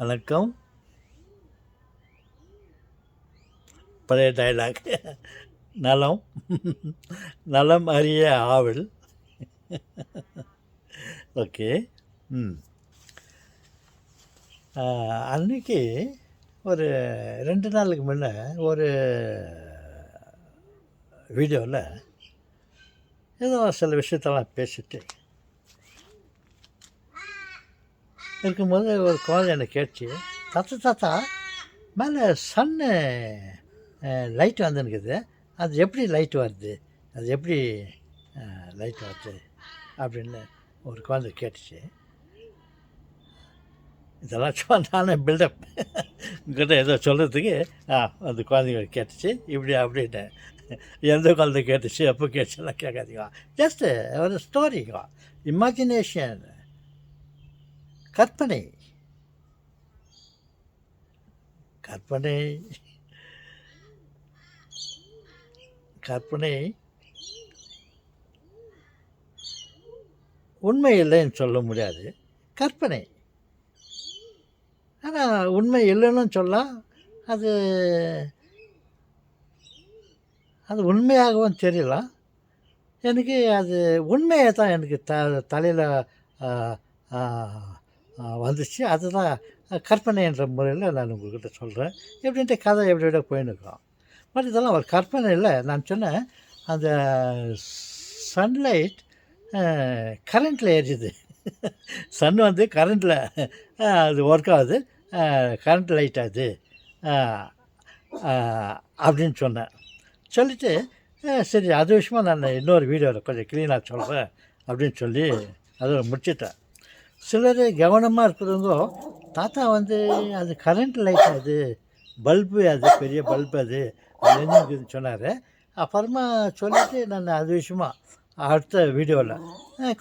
வணக்கம். பழைய டைலாக். நலம் நலம் அறிய ஆவல். ஓகே. ம் அன்றைக்கி ஒரு 2 நாளுக்கு முன்னே ஒரு வீடியோவில் ஏதோ சில விஷயத்தெல்லாம் பேசிட்டு இருக்கும்போது ஒரு குழந்தை என்னை கேட்டுச்சு, தாத்தா தாத்தா மேலே சன்னு லைட் வந்துருக்குது, அது எப்படி லைட் வருது, அது எப்படி லைட் வருது அப்படின்னு ஒரு குழந்தை கேட்டுச்சு. இதெல்லாம் சும்மா நானே பில்டப் உங்கள்கிட்ட ஏதோ சொல்கிறதுக்கு அந்த குழந்தைங்க கேட்டுச்சு இப்படி அப்படின்னு. எந்த குழந்தை கேட்டுச்சு எப்போ கேட்டுச்சுலாம் கேட்காதீங்க. ஜஸ்ட்டு ஒரு ஸ்டோரிங்க, இமேஜினேஷன், கற்பனை கற்பனை கற்பனை உண்மை இல்லைன்னு சொல்ல முடியாது, கற்பனை. ஆனால் உண்மை இல்லைன்னு சொல்லலாம், அது அது உண்மையாகவும் தெரியலாம். எனக்கு அது உண்மையை தான் எனக்கு தலையில் வந்துச்சு. அதுதான் கற்பனை என்ற முறையில் நான் உங்கள்கிட்ட சொல்கிறேன். எப்படின்ட்டு கதை எப்படி போயின்னுருக்கோம். பட் இதெல்லாம் ஒரு கற்பனை இல்லை. நான் சொன்னேன், அந்த சன்லைட் கரண்ட்டில் எரியுது. சன் வந்து கரண்ட்டில் அது ஒர்க் ஆகுது, கரண்ட் லைட் ஆகுது அப்படின்னு சொன்னேன். சொல்லிவிட்டு சரி அது விஷயமா நான் இன்னொரு வீடியோவில் கொஞ்சம் க்ளீனாக சொல்கிறேன் அப்படின்னு சொல்லி அதை முடிச்சிட்டேன். சிலர் கவனமாக இருக்கிறவங்க, தாத்தா வந்து அது கரண்ட் லைட், அது பல்பு, அது பெரிய பல்பு, அது என்னன்னு சொன்னார். அப்புறமா சொல்லிவிட்டு நான் அது விஷயமா அடுத்த வீடியோவில்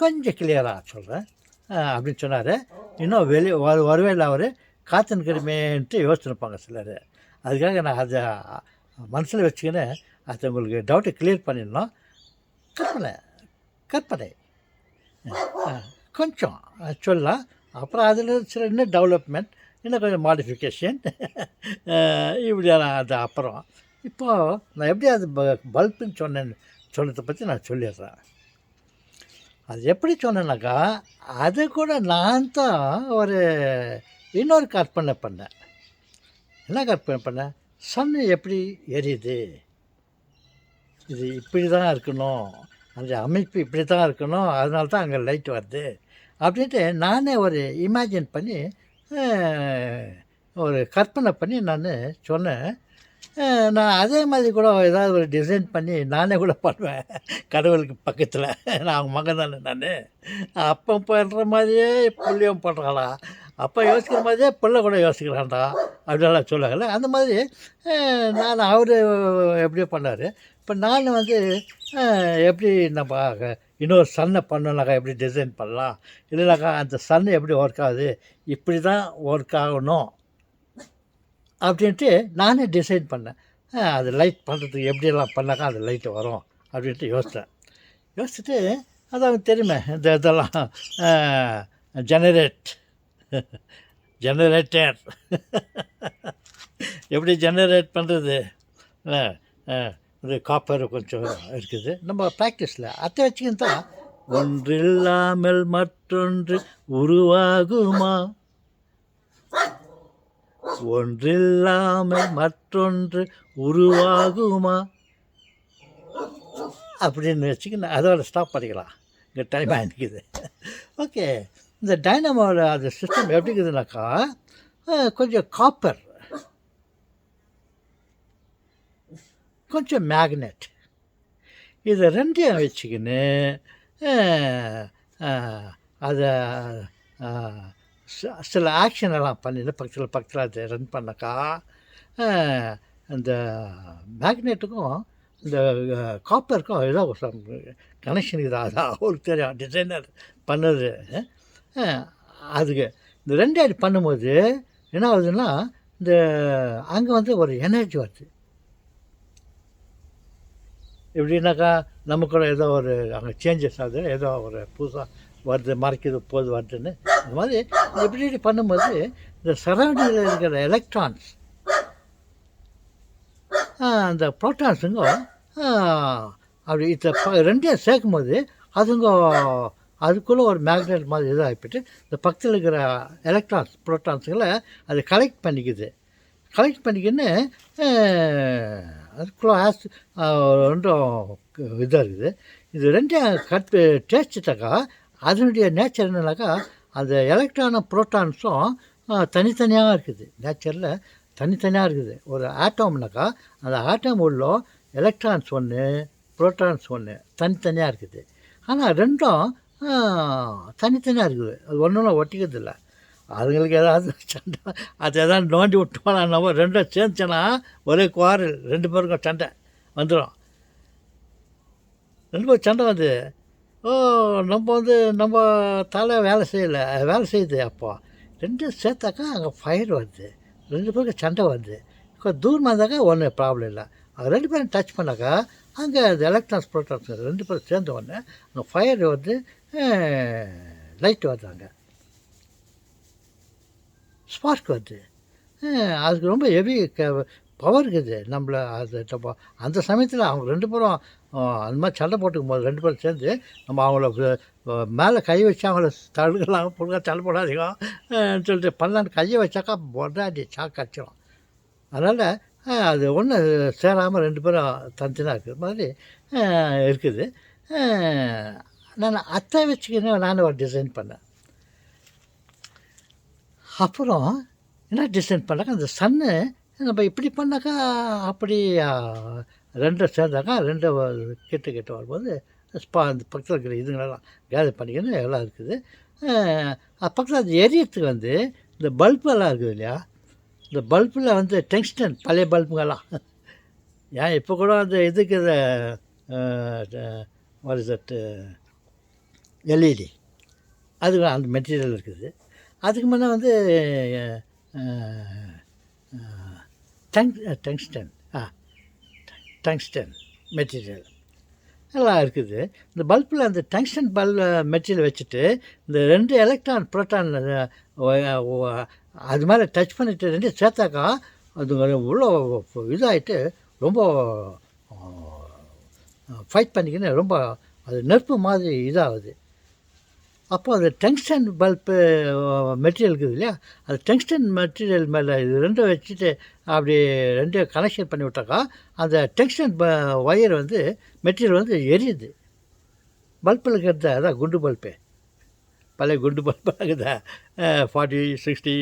கொஞ்சம் கிளியராக சொல்கிறேன் அப்படின்னு சொன்னார். இன்னும் வெளியே வருவேல அவர் காத்துனுக்கிறமேன்ட்டு யோசிச்சுருப்பாங்க சிலர். அதுக்காக நான் அதை மனசில் வச்சுக்கின்னு அதை உங்களுக்கு டவுட்டை கிளியர் பண்ணிடணும். கற்பனை கற்பனை கொஞ்சம் சொல்லலாம். அப்புறம் அதில் சில இன்னும் டெவலப்மெண்ட், இன்னும் கொஞ்சம் மாடிஃபிகேஷன் இப்படியான அது. அப்புறம் இப்போது நான் எப்படி அது பல்புன்னு சொன்னதை பற்றி நான் சொல்லிடுறேன். அது எப்படி சொன்னேன்னாக்கா, அதை கூட நான் தான் ஒரு இன்னொரு கற்பனை பண்ணேன். என்ன கற்பனை பண்ணேன், சன்னு எப்படி எரியுது, இது இப்படி தான் இருக்கணும், அந்த அமைப்பு இப்படி தான் இருக்கணும், அதனால தான் அங்கே லைட் வருது அப்படின்ட்டு நானே ஒரு இமேஜின் பண்ணி ஒரு கற்பனை பண்ணி நான் சொன்னேன். நான் அதே மாதிரி கூட ஏதாவது ஒரு டிசைன் பண்ணி நானே கூட பண்ணுவேன் கடவுளுக்கு பக்கத்தில். நான் அவங்க மகன் தானே நான். அப்போ பண்ணுற மாதிரியே பிள்ளையும் பண்ணுறாளா, அப்போ யோசிக்கிற மாதிரியே பிள்ளை கூட யோசிக்கிறான்டா அப்படின்லாம் சொல்லுவாங்கள்ல. அந்த மாதிரி நான் அவர் எப்படியோ பண்ணார். இப்போ நான் வந்து எப்படி நம்ம இன்னொரு சன்னை பண்ணோம்னாக்கா எப்படி டிசைன் பண்ணலாம், இல்லைனாக்கா அந்த சன்னு எப்படி ஒர்க் ஆகுது, இப்படி தான் ஒர்க் ஆகணும் அப்படின்ட்டு நானே டிசைன் பண்ணேன். அது லைட் பண்ணுறதுக்கு எப்படியெல்லாம் பண்ணாக்கா அது லைட்டு வரும் அப்படின்ட்டு யோசிச்சுட்டு அதான் தெரியுமே இந்த இதெல்லாம் ஜெனரேட்டர் எப்படி ஜெனரேட் பண்ணுறது, இது காப்பர் கொஞ்சம் இருக்குது நம்ம ப்ராக்டிஸில். அதை வச்சுக்கின்னு தான் ஒன்றில்லாமல் மற்றொன்று உருவாகுமா, ஒன்றில்லாமல் மற்றொன்று உருவாகுமா அப்படின்னு வச்சுக்கின்னு அதோட ஸ்டாப் பண்ணிக்கலாம். இங்கே டைம் ஆகிக்குது. ஓகே. இந்த டைனமோட அது சிஸ்டம் எப்படி இருக்குதுனாக்கா, கொஞ்சம் காப்பர், கொஞ்சம் மேக்னெட், இதை ரெண்டையும் வச்சுக்கின்னு அதை சில ஆக்ஷன் எல்லாம் பண்ணிட்டு பக்கத்தில் அதை ரன் பண்ணாக்கா, இந்த மேக்னெட்டுக்கும் இந்த காப்பருக்கும் ஏதோ கனெக்ஷன் இருக்குது. அதான் அவருக்கு தெரியும், டிசைனர் பண்ணது. அதுக்கு இந்த ரெண்டு அடி பண்ணும்போது என்ன ஆகுதுன்னா, இந்த அங்கே வந்து ஒரு எனர்ஜி வருது. எப்படின்னாக்கா நமக்குள்ள ஏதோ ஒரு அங்கே சேஞ்சஸ் ஆகுது, ஏதோ ஒரு புதுசாக வருது, மறைக்குது, போது வருதுன்னு. இந்த மாதிரி இப்படி பண்ணும்போது இந்த சரௌண்டிங்கில் இருக்கிற எலக்ட்ரான்ஸ் அந்த ப்ரோட்டான்ஸுங்க அப்படி ரெண்டையும் சேர்க்கும்போது அதுங்க அதுக்குள்ளே ஒரு மேக்னெட் மாதிரி இதாகிப்பிட்டு இந்த பக்கத்தில் இருக்கிற எலக்ட்ரான்ஸ் ப்ரோட்டான்ஸுங்களை அது கலெக்ட் பண்ணிக்குது. கலெக்ட் பண்ணிக்கின்னு அதுக்குள்ளே ரெண்டும் இதாக இருக்குது. இது ரெண்டையும் டேஸ்ட்டாக்கா அதனுடைய நேச்சர் என்னன்னாக்கா அந்த எலக்ட்ரானும் ப்ரோட்டான்ஸும் தனித்தனியாக இருக்குது. நேச்சரில் தனித்தனியாக இருக்குது. ஒரு ஆட்டம்னாக்கா அந்த ஆட்டம் உள்ள எலக்ட்ரான்ஸ் ஒன்று, ப்ரோட்டான்ஸ் ஒன்று தனித்தனியாக இருக்குது. ஆனால் ரெண்டும் தனித்தனியாக இருக்குது. அது ஒன்றும் ஒட்டிக்கிறது இல்லை. அதுங்களுக்கு ஏதாவது சண்டை அது எதாவது நோண்டி விட்டோம்னா நம்ம ரெண்டும் சேர்ந்துச்சோன்னா ஒரே குவாரல், 2 பேருக்கும் சண்டை வந்துடும். 2 பேரும் சண்டை வந்து நம்ம தலை வேலை செய்யுது. அப்போ 2 சேர்த்தாக்கா அங்கே ஃபயர் வருது, 2 பேருக்கு சண்டை வருது. தூரமாக இருந்தாக்கா ஒன்றும் ப்ராப்ளம் இல்லை. அது 2 பேரும் டச் பண்ணாக்கா அங்கே அது எலக்ட்ரான்ஸ் ப்ரோட்டான்ஸ் 2 பேரும் சேர்ந்த உடனே அங்கே ஃபயர் வந்து லைட் வருது, அங்கே ஸ்பார்க் வருது. அதுக்கு ரொம்ப ஹெவி பவர் இருக்குது. நம்மளை அது அந்த சமயத்தில் அவங்க 2 பேரும் அந்த மாதிரி சண்டை போட்டுக்கும் போது 2 பேரும் சேர்ந்து நம்ம அவங்கள மேலே கை வச்சு அவங்கள தடுக்கலாம், பொழுதாக சண்டை போடாதீங்க சொல்லிட்டு பண்ணலான்னு கையை வச்சாக்கா பொண்டாடி சாக்கு அடிச்சிடும். அதனால் அது ஒன்று சேராமல் 2 பேரும் தனித்தனியாக இருக்கிற மாதிரி இருக்குது. நான் அத்தை வச்சுக்கின்னு நான் ஒரு டிசைன் பண்ணேன். அப்புறம் என்ன டிசைன் பண்ணாக்கா அந்த சன்னு நம்ம இப்படி பண்ணாக்கா அப்படி 2 சேர்ந்தாக்கா 2 கிட்ட வரும்போது அந்த பக்கத்தில் இருக்கிற இதுங்களெல்லாம் கேதர் பண்ணிக்கணும் எல்லாம் இருக்குது. பக்கத்தில் அது எரியத்துக்கு வந்து இந்த பல்பெல்லாம் இருக்குது இல்லையா, இந்த பல்பில் வந்து டங்ஸ்டன் பழைய பல்புங்கெல்லாம் ஏன் இப்போ கூட அந்த இதுக்கு வாட் இஸ் தட் எல்இடி அது அந்த மெட்டீரியல் இருக்குது. அதுக்கு முன்னே வந்து டங்ஸ்டன் மெட்டீரியல் எல்லாம் இருக்குது. இந்த பல்பில் அந்த டங்ஸ்டன் மெட்டீரியல் வச்சுட்டு இந்த 2 எலக்ட்ரான் ப்ரோட்டான் அது மாதிரி டச் பண்ணிவிட்டு 2 சேர்த்தாக்கா அது இவ்வளோ இதாகிட்டு ரொம்ப ஃபைட் பண்ணிக்கின்னு ரொம்ப அது நெருப்பு மாதிரி இதாகுது. அப்போது அது டங்ஸ்டன் பல்ப்பு மெட்டீரியல் இருக்குது இல்லையா, அது டங்ஸ்டன் மெட்டீரியல் மேலே இது 2 வச்சுட்டு அப்படி 2 கனெக்ஷன் பண்ணி விட்டாக்கா அந்த டங்ஸ்டன் ஒயர் வந்து மெட்டீரியல் வந்து எரியுது. பல்பில் இருக்கிறத அதான் குண்டு பல்பு, பழைய குண்டு பல்பாக இருக்குதா 40, 60,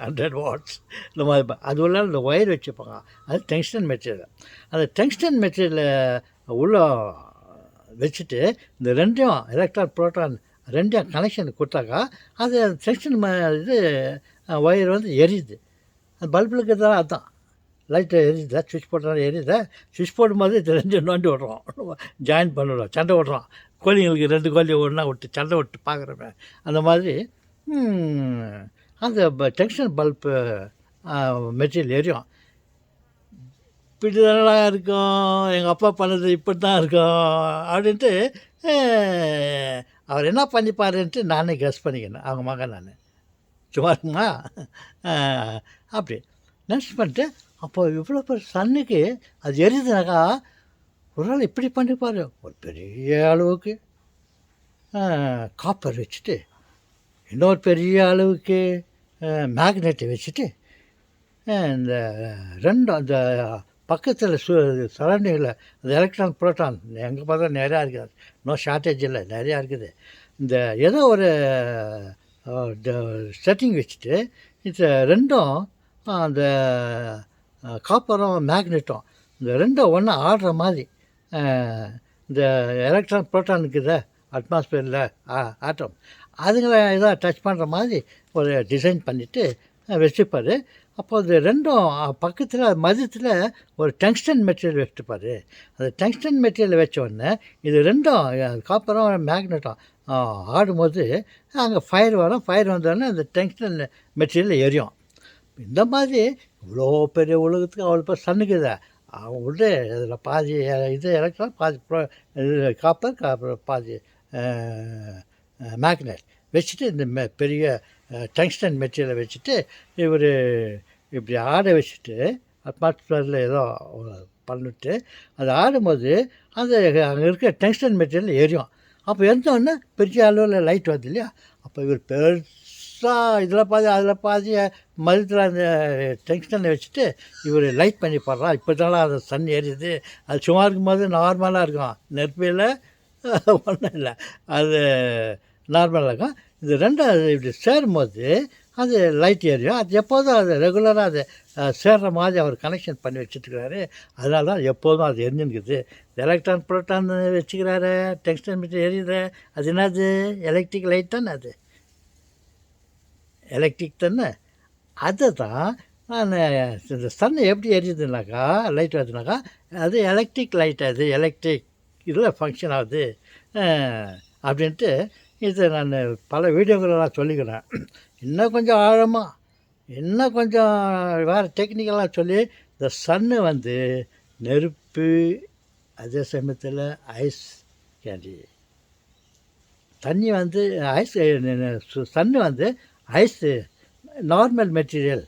100 வாட்ஸ் இந்த மாதிரி அது உள்ள இந்த ஒயர் வச்சுப்பாங்க. அது டங்ஸ்டன் மெட்டீரியல். அந்த டங்ஸ்டன் மெட்டீரியலை உள்ள வச்சுட்டு இந்த 2 எலக்ட்ரான் ப்ரோட்டான் 2 கனெக்ஷன் கொடுத்தாக்கா அது டங்ஸ்டன் இது ஒயர் வந்து எரியுது. அந்த பல்பில் இருக்கிறதா அதுதான் லைட்டு எரியுதா, சுவிட்ச் போட்டாலும் எரியுதா, சுவிட்ச் போடும்போது இது 2 நோண்டி விட்றோம், ஜாயின் பண்ணிடுறோம், சண்டை விட்றோம். கோழிங்களுக்கு 2 கோழி ஒன்றா விட்டு சண்டை விட்டு பார்க்குறப்ப அந்த மாதிரி அந்த டங்ஸ்டன் பல்ப்பு மெட்டீரியல் எரியும். இப்படி தானடா இருக்கும், எங்கள் அப்பா பண்ணது இப்படி தான் இருக்கும் அப்படின்ட்டு அவர் என்ன பண்ணிப்பாருன்ட்டு நானே கெஸ் பண்ணிக்கினேன். அவங்க மகன் நான் சும்மா இருக்குமா அப்படி நினச்சி பண்ணிட்டு அப்போ இவ்வளோ பெரிய சன்னுக்கு அது எரியுதுனாக்கா ஒரு நாள் இப்படி பண்ணிப்பார். ஒரு பெரிய அளவுக்கு காப்பர் வச்சுட்டு இன்னொரு பெரிய அளவுக்கு மேக்னெட்டை வச்சுட்டு இந்த 2 அந்த பக்கத்தில் சரௌண்டிங்கில் அந்த எலக்ட்ரான் ப்ரோட்டான் எங்கே பார்த்தா நிறையா இருக்குது, நோ ஷார்ட்டேஜ் இல்லை, நிறையா இருக்குது. இந்த ஏதோ ஒரு செட்டிங் வச்சுட்டு இந்த 2 அந்த காப்பரும் மேக்னெட்டும் இந்த 2 ஒன்றா ஆடுற மாதிரி இந்த எலக்ட்ரான் ப்ரோட்டானுக்குத அட்மாஸ்பியரில் ஆட்டம் அதுங்களை எதாவது டச் பண்ணுற மாதிரி ஒரு டிசைன் பண்ணிவிட்டு வச்சுப்பார். அப்போ அது 2 பக்கத்தில் மதியத்தில் ஒரு டங்ஸ்டன் மெட்டீரியல் வச்சுட்டுப்பார். அந்த டங்ஸ்டன் மெட்டீரியல் வச்ச உடனே இது 2 காப்பரும் மேக்னெட்டும் ஆடும்போது அங்கே ஃபயர் வரும். ஃபயர் வந்தோடனே அந்த டங்ஸ்டன் மெட்டீரியல் எரியும். இந்த மாதிரி இவ்வளோ பெரிய உலகத்துக்கு அவ்வளோ பேர் சன்னுக்குது. அவங்க விட்டு இதில் பாதி இது எலக்ட்ரான், பாதி இது காப்பர், பாதி மேக்னெட் வச்சுட்டு இந்த பெரிய டங்ஸ்டன் மெட்டீரியலை வச்சுட்டு இவர் இப்படி ஆட வச்சுட்டு அட்மாஸ்பியரில் ஏதோ பண்ணிட்டு அது ஆடும்போது அந்த அங்கே இருக்க டங்ஸ்டன் மெட்டீரியல் எரியும். அப்போ எரிஞ்சோடனே பெரிய அளவில் லைட் வருது இல்லையா, அப்போ இவர் பெருசாக இதில் பாதி அதில் பாதி மருத்தில் அந்த டங்ஸ்டனை வச்சுட்டு இவர் லைட் பண்ணி போடுறான். இப்போ தானே அது சன் எரியுது, அது சும்மா இருக்கும்போது நார்மலாக இருக்கும், நெருப்பில் ஒன்றும் இல்லை, அது நார்மலாக இருக்கும். இது ரெண்டும் இப்படி சேரும்போது அது லைட் எரியும். அது எப்போதும் அது ரெகுலராக அது சேர்ற மாதிரி அவர் கனெக்ஷன் பண்ணி வச்சுட்டுருக்கிறாரு. அதனால தான் எப்போதும் அது எரிஞ்சுருக்குது. எலக்ட்ரான் ப்ரோட்டான் வச்சுக்கிறாரு, டங்ஸ்டன் மெட்டீரியல் எரியுது, அது என்னது எலக்ட்ரிக் லைட் தானே, அது எலக்ட்ரிக் தானே. அதை தான் நான் இந்த சன் எப்படி எரியுதுனாக்கா லைட் வருதுனாக்கா அது எலக்ட்ரிக் லைட், அது எலக்ட்ரிக் இதில் ஃபங்க்ஷன் ஆகுது அப்படின்ட்டு இதை நான் பல வீடியோங்களெல்லாம் சொல்லிக்கிறேன். இன்னும் கொஞ்சம் ஆழமாக இன்னும் கொஞ்சம் வேறு டெக்னிக்கலாக சொல்லி இந்த சன்னு வந்து நெருப்பு, அதே சமயத்தில் ஐஸ் கேண்டி, தண்ணி வந்து ஐஸ், சன்னு வந்து ஐஸு நார்மல் மெட்டீரியல்.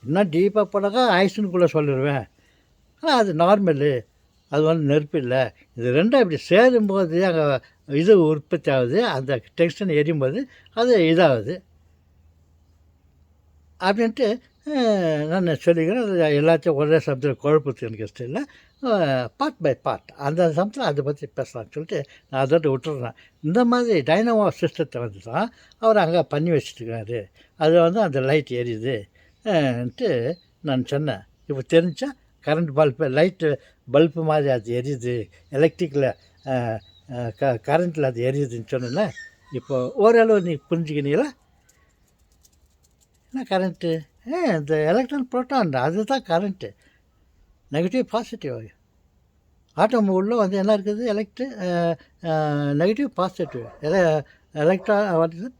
இன்னும் டீப்பாக போனாக்கா ஐஸுன்னுக்குள்ளே சொல்லிடுவேன். ஆனால் அது நார்மலு, அது வந்து நெருப்பு இல்லை. இது ரெண்டும் இப்படி சேரும்போது அங்கே இது உற்பத்தி ஆகுது, அந்த டெக்ஸ்டன் எரியும்போது அது இதாகுது அப்படின்ட்டு நான் சொல்லிக்கிறேன். அது எல்லாத்தையும் ஒரே சமயத்தில் குழப்பத்துக்கு எனக்கு இஷ்டம் இல்லை. பார்ட் பை பார்ட் அந்த சமயத்தில் அதை பற்றி பேசலாம்னு சொல்லிட்டு நான் அதோட விட்டுறேன். இந்த மாதிரி டைனமோ சிஸ்டத்தை வந்து தான் அவர் அங்கே பண்ணி வச்சுட்டுருக்காரு. அது வந்து அந்த லைட் எரியுதுன்ட்டு நான் சொன்னேன். இப்போ தெரிஞ்சா கரண்ட் பல்பு, லைட்டு பல்பு மாதிரி அது எரியுது, எலக்ட்ரிக்கில் கரண்ட்டில் அது எரியுதுன்னு சொன்னேன்னா இப்போ ஓரளவு நீ புரிஞ்சுக்கினீங்களா என்ன கரண்ட்டு? இந்த எலக்ட்ரான் ப்ரோட்டான் அதுதான் கரண்ட்டு, நெகட்டிவ் பாசிட்டிவ். ஆட்டம் உள்ள வந்து என்ன இருக்குது, negative positive, what is it,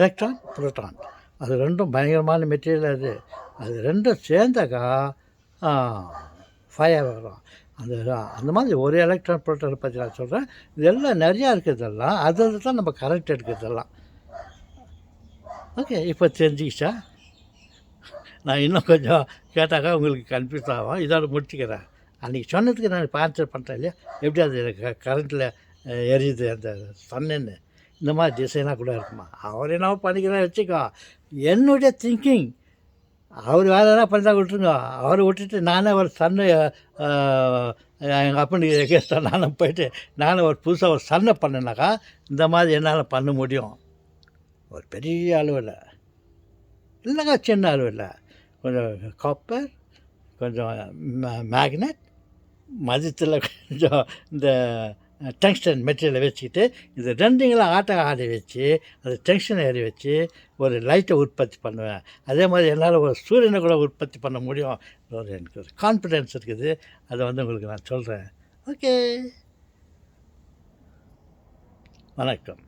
electron proton. அது ரெண்டும் பயங்கரமான மெட்டீரியல். அது ரெண்டும் சேர்ந்தாக்கா ஃபயர் வரும். அந்த மாதிரி ஒரு எலக்ட்ரான் ப்ரோட்டானை பற்றி நான் சொல்கிறேன். இதெல்லாம் நிறையா இருக்கிறதெல்லாம் அதில் தான் நம்ம கரண்ட் எடுக்கிறதெல்லாம். ஓகே, இப்போ தெரிஞ்சுக்கிச்சா? நான் இன்னும் கொஞ்சம் கேட்டாக்கா உங்களுக்கு கன்ஃபியூஸ் ஆகும். இதோட முடிச்சுக்கிறேன். அன்றைக்கி சொன்னதுக்கு நான் இப்போ ஆன்சர் பண்ணுறேன் இல்லையா, எப்படி அது கரண்ட்டில் எரியுது அந்த சன்னுன்னு. இந்த மாதிரி டிசைனாக கூட இருக்குமா, அவர் என்ன பண்ணிக்கிறா வச்சுக்கோ. என்னுடைய திங்கிங், அவர் வேறு என்ன பண்ணி தான் விட்டுருங்க. அவரை விட்டுட்டு நானே ஒரு சன்னு, எங்கள் அப்பனுக்கு எகேஸ்டாக நானும் போயிட்டு நானும் ஒரு புதுசாக ஒரு சன்னை பண்ணேனாக்கா இந்த மாதிரி என்னால் பண்ண முடியும். ஒரு பெரிய அளவில் இல்லைங்க, சின்ன அளவில் கொஞ்சம் காப்பர், கொஞ்சம் மேக்னெட், மதியத்தில் கொஞ்சம் இந்த டங்ஸ்டன் மெட்டீரியலை வச்சுக்கிட்டு இது ரெண்டுங்களும் ஆடி வச்சு அந்த டங்ஸ்டன் ஏறி வச்சு ஒரு லைட்டை உற்பத்தி பண்ணுவேன். அதே மாதிரி என்னால் ஒரு சூரியனை கூட உற்பத்தி பண்ண முடியும். எனக்கு ஒரு கான்ஃபிடென்ஸ் இருக்குது. அதை வந்து உங்களுக்கு நான் சொல்கிறேன். ஓகே, வணக்கம்.